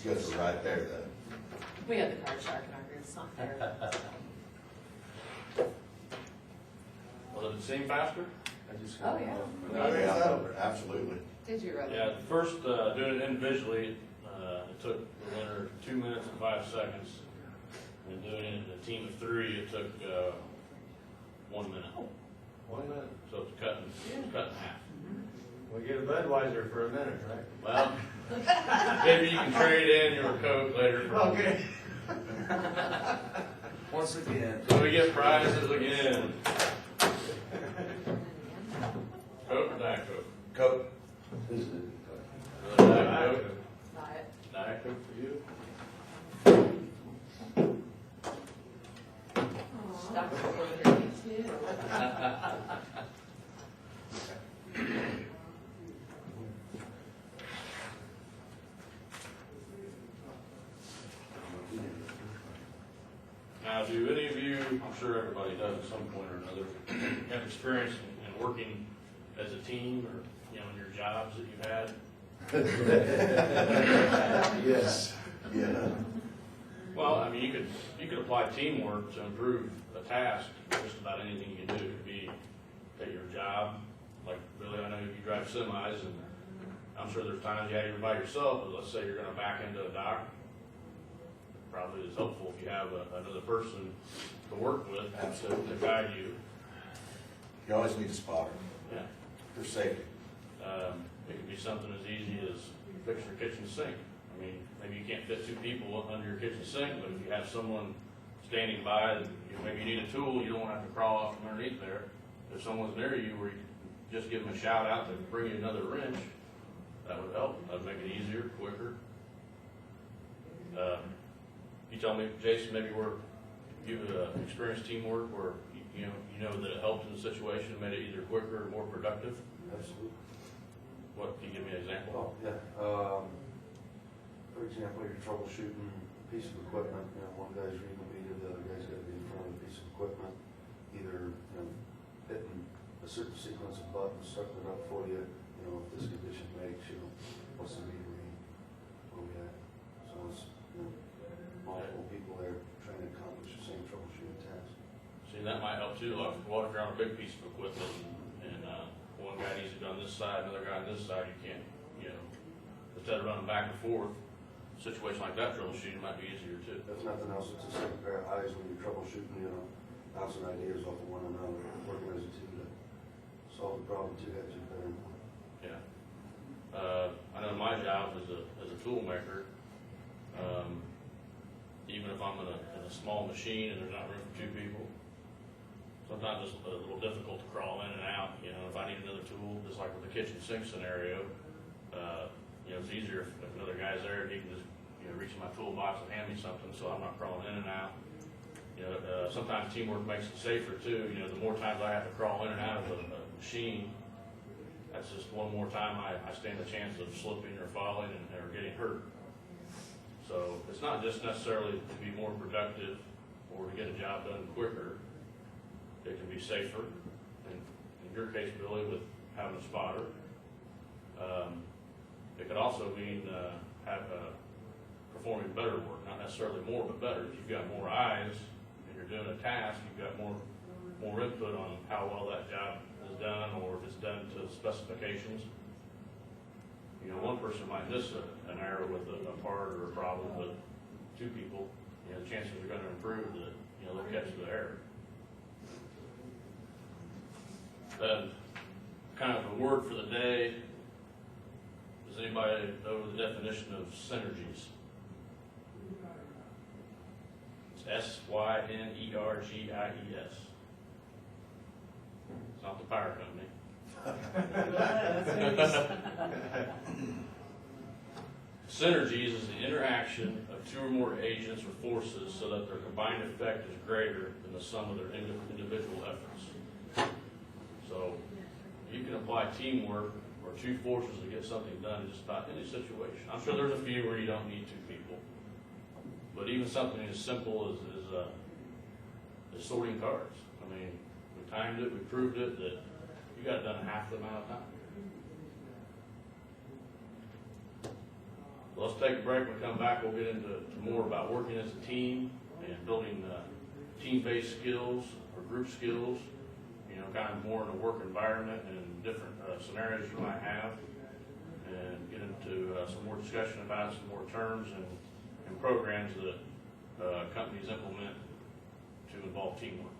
She goes right there though. We have the card shark in our group, it's not fair. Well, did it seem faster? Oh, yeah. Oh, yeah, absolutely. Did you really? Yeah, the first, doing it individually, it took the winner 2 minutes and 5 seconds. And doing it in a team of 3, it took 1 minute. 1 minute. So it's cut in half. We get a Budweiser for a minute, right? Well, maybe you can trade in your Coke later. Okay. Once again. So we get prizes again. Coke or Diet Coke? Coke. Diet Coke? Diet. Diet Coke for you? Stuck over here, me too. Now, do any of you, I'm sure everybody does at some point or another, have experience in working as a team or, in your jobs that you've had? Yes. Yeah. Well, I mean, you could apply teamwork to improve a task, just about anything you can do. It could be at your job, like really, I know you drive semis, and I'm sure there's times you have to by yourself, but let's say you're gonna back into a dock. Probably is helpful if you have another person to work with, to guide you. You always need a spotter Yeah. for safety. It could be something as easy as fixing your kitchen sink. I mean, maybe you can't fit 2 people under your kitchen sink, but if you have someone standing by, that, maybe you need a tool, you don't want to have to crawl off from underneath there. If someone's near you, where you can just give them a shout out to bring you another wrench, that would help. That would make it easier, quicker. You tell me, Jason, maybe where you've experienced teamwork, where you know that it helped in the situation, made it either quicker or more productive. Absolutely. What, can you give me an example? Oh, yeah. For example, you're troubleshooting a piece of equipment, one guy's reading the meter, the other guy's got to be in front of a piece of equipment, either, hitting a certain sequence of buttons, starting it up for you, if this condition makes, what's the meter read, where we at? So it's, multiple people there trying to accomplish the same troubleshooting task. See, that might help too, like what if you're on a big piece of equipment and one guy needs it on this side, another guy on this side, you can't, instead of running back and forth, a situation like that troubleshooting might be easier too. If nothing else, it's a second pair of eyes when you're troubleshooting, bouncing ideas off of one another, working as a team to solve the problem, 2 heads are better than one. Yeah. I know my job as a tool maker, even if I'm in a small machine and there's not room for 2 people, sometimes it's a little difficult to crawl in and out. If I need another tool, just like with the kitchen sink scenario, it's easier if another guy's there and he can just reach in my toolbox and hand me something, so I'm not crawling in and out. Sometimes teamwork makes it safer too. The more times I have to crawl in and out of a machine, that's just one more time I stand a chance of slipping or falling or getting hurt. So it's not just necessarily to be more productive or to get a job done quicker. It can be safer, and in your case, Billy, with having a spotter. It could also mean performing better work, not necessarily more, but better. If you've got more eyes and you're doing a task, you've got more input on how well that job is done, or if it's done to specifications. One person might miss an error with a part or a problem, but 2 people, the chances are going to improve that they'll catch the error. Then, kind of a word for the day. Does anybody know the definition of synergies? It's S-Y-N-E-R-G-I-E-S. It's not the power company. Synergies is the interaction of 2 or more agents or forces so that their combined effect is greater than the sum of their individual efforts. So you can apply teamwork or 2 forces to get something done in just about any situation. I'm sure there's a few where you don't need 2 people, but even something as simple as sorting cards. I mean, we timed it, we proved it that you got it done in half the amount of time. let's take a break. When we come back, we'll get into more about working as a team and building team-based skills or group skills, you know, kind of more in a work environment and different scenarios you might have, and get into some more discussion about some more terms and programs that companies implement to involve teamwork.